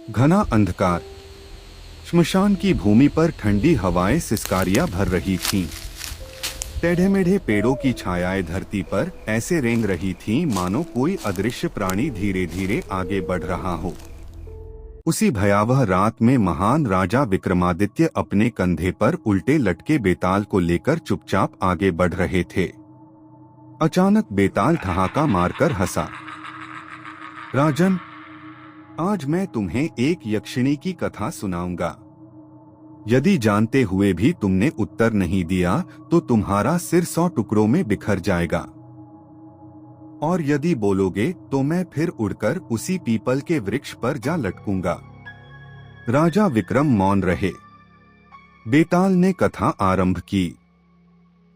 घना अंधकार। श्मशान की भूमि पर ठंडी हवाएं सिसकारियां भर रही थीं। टेढ़े मेढ़े पेड़ों की छायाएं धरती पर ऐसे रेंग रही थीं मानो कोई अदृश्य प्राणी धीरे धीरे आगे बढ़ रहा हो। उसी भयावह रात में महान राजा विक्रमादित्य अपने कंधे पर उल्टे लटके बेताल को लेकर चुपचाप आगे बढ़ रहे थे। अचानक बेताल ठहाका मारकर हंसा। राजन, आज मैं तुम्हें एक यक्षिणी की कथा सुनाऊंगा। यदि जानते हुए भी तुमने उत्तर नहीं दिया तो तुम्हारा सिर 100 टुकड़ों में बिखर जाएगा, और यदि बोलोगे तो मैं फिर उड़कर उसी पीपल के वृक्ष पर जा लटकूंगा। राजा विक्रम मौन रहे। बेताल ने कथा आरंभ की।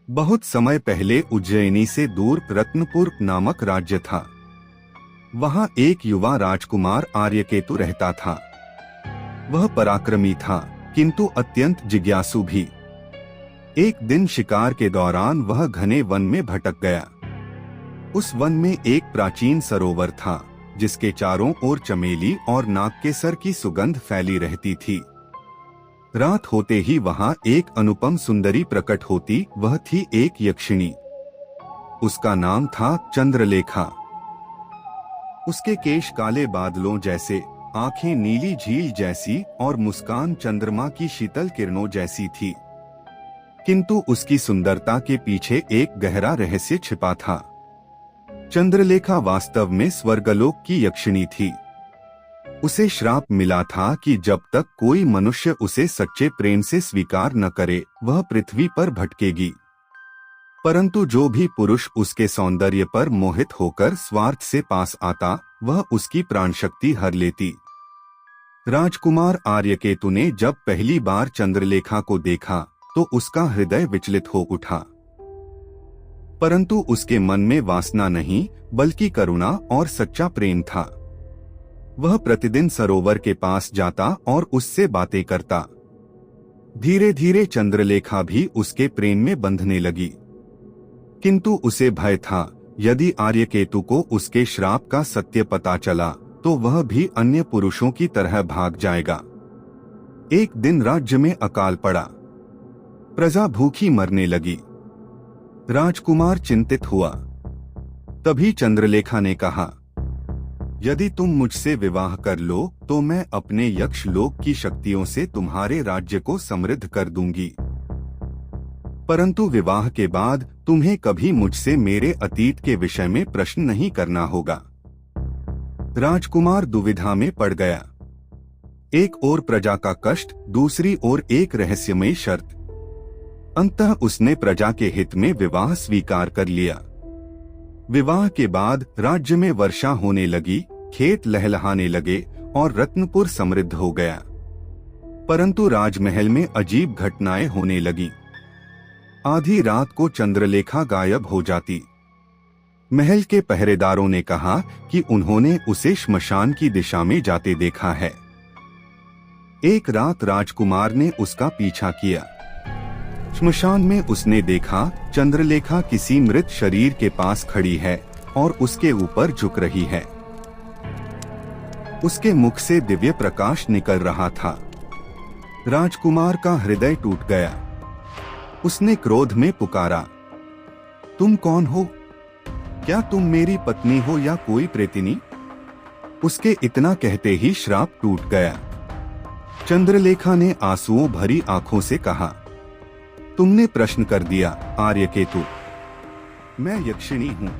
बहुत समय पहले उज्जैनी से दूर रत्नपुर नामक राज्य था। वहां एक युवा राजकुमार आर्यकेतु रहता था। वह पराक्रमी था किंतु अत्यंत जिज्ञासु भी। एक दिन शिकार के दौरान वह घने वन में भटक गया। उस वन में एक प्राचीन सरोवर था जिसके चारों ओर चमेली और नागकेसर की सुगंध फैली रहती थी। रात होते ही वहां एक अनुपम सुंदरी प्रकट होती। वह थी एक यक्षिणी। उसका नाम था चंद्रलेखा। उसके केश काले बादलों जैसे, आंखें नीली झील जैसी और मुस्कान चंद्रमा की शीतल किरणों जैसी थी। किंतु उसकी सुंदरता के पीछे एक गहरा रहस्य छिपा था। चंद्रलेखा वास्तव में स्वर्गलोक की यक्षिणी थी। उसे श्राप मिला था कि जब तक कोई मनुष्य उसे सच्चे प्रेम से स्वीकार न करे वह पृथ्वी पर भटकेगी। परंतु जो भी पुरुष उसके सौंदर्य पर मोहित होकर स्वार्थ से पास आता वह उसकी प्राण शक्ति हर लेती। राजकुमार आर्यकेतु ने जब पहली बार चंद्रलेखा को देखा तो उसका हृदय विचलित हो उठा। परंतु उसके मन में वासना नहीं बल्कि करुणा और सच्चा प्रेम था। वह प्रतिदिन सरोवर के पास जाता और उससे बातें करता। धीरे धीरे चंद्रलेखा भी उसके प्रेम में बंधने लगी। किंतु उसे भय था, यदि आर्यकेतु को उसके श्राप का सत्य पता चला तो वह भी अन्य पुरुषों की तरह भाग जाएगा। एक दिन राज्य में अकाल पड़ा। प्रजा भूखी मरने लगी। राजकुमार चिंतित हुआ। तभी चंद्रलेखा ने कहा, यदि तुम मुझसे विवाह कर लो तो मैं अपने यक्ष लोक की शक्तियों से तुम्हारे राज्य को समृद्ध कर दूंगी। परंतु विवाह के बाद तुम्हें कभी मुझसे मेरे अतीत के विषय में प्रश्न नहीं करना होगा। राजकुमार दुविधा में पड़ गया। एक ओर प्रजा का कष्ट, दूसरी ओर एक रहस्यमयी शर्त। अंततः उसने प्रजा के हित में विवाह स्वीकार कर लिया। विवाह के बाद राज्य में वर्षा होने लगी, खेत लहलहाने लगे और रत्नपुर समृद्ध हो गया। परंतु राजमहल में अजीब घटनाएं होने लगी। आधी रात को चंद्रलेखा गायब हो जाती। महल के पहरेदारों ने कहा कि उन्होंने उसे श्मशान की दिशा में जाते देखा है। एक रात राजकुमार ने उसका पीछा किया। श्मशान में उसने देखा चंद्रलेखा किसी मृत शरीर के पास खड़ी है और उसके ऊपर झुक रही है। उसके मुख से दिव्य प्रकाश निकल रहा था। राजकुमार का हृदय टूट गया। उसने क्रोध में पुकारा, तुम कौन हो? क्या तुम मेरी पत्नी हो या कोई प्रेतिनी? उसके इतना कहते ही श्राप टूट गया। चंद्रलेखा ने आंसुओं भरी आंखों से कहा, तुमने प्रश्न कर दिया आर्यकेतु। मैं यक्षिणी हूँ।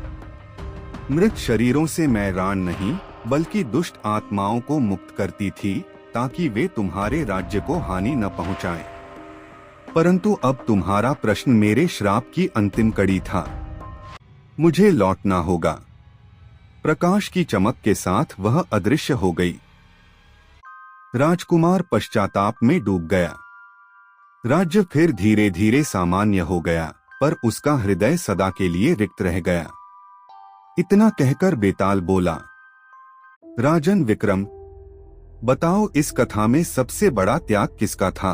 मृत शरीरों से मैं राण नहीं बल्कि दुष्ट आत्माओं को मुक्त करती थी ताकि वे तुम्हारे राज्य को हानि न पहुँचाएं। परंतु अब तुम्हारा प्रश्न मेरे श्राप की अंतिम कड़ी था। मुझे लौटना होगा। प्रकाश की चमक के साथ वह अदृश्य हो गई। राजकुमार पश्चाताप में डूब गया। राज्य फिर धीरे धीरे सामान्य हो गया, पर उसका हृदय सदा के लिए रिक्त रह गया। इतना कहकर बेताल बोला, राजन विक्रम, बताओ इस कथा में सबसे बड़ा त्याग किसका था?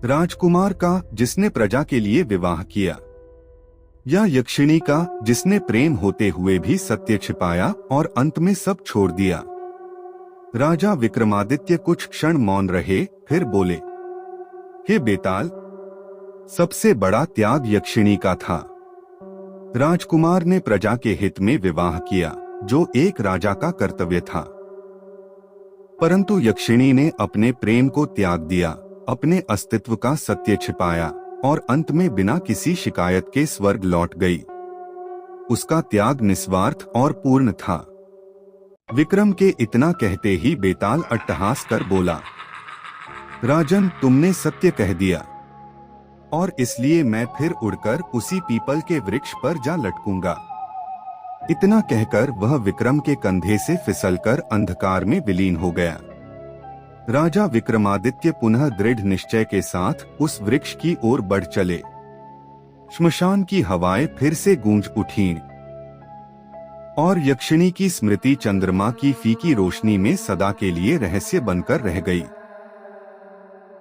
राजकुमार का जिसने प्रजा के लिए विवाह किया, या यक्षिणी का जिसने प्रेम होते हुए भी सत्य छिपाया और अंत में सब छोड़ दिया? राजा विक्रमादित्य कुछ क्षण मौन रहे, फिर बोले, हे बेताल, सबसे बड़ा त्याग यक्षिणी का था। राजकुमार ने प्रजा के हित में विवाह किया, जो एक राजा का कर्तव्य था। परंतु यक्षिणी ने अपने प्रेम को त्याग दिया, अपने अस्तित्व का सत्य छिपाया और अंत में बिना किसी शिकायत के स्वर्ग लौट गई। उसका त्याग निस्वार्थ और पूर्ण था। विक्रम के इतना कहते ही बेताल अट्टहास कर बोला, राजन, तुमने सत्य कह दिया और इसलिए मैं फिर उड़कर उसी पीपल के वृक्ष पर जा लटकूंगा। इतना कहकर वह विक्रम के कंधे से फिसलकर अंधकार में विलीन हो गया। राजा विक्रमादित्य पुनः दृढ़ निश्चय के साथ उस वृक्ष की ओर बढ़ चले। श्मशान की हवाएं फिर से गूंज उठीं और यक्षिणी की स्मृति चंद्रमा की फीकी रोशनी में सदा के लिए रहस्य बनकर रह गई।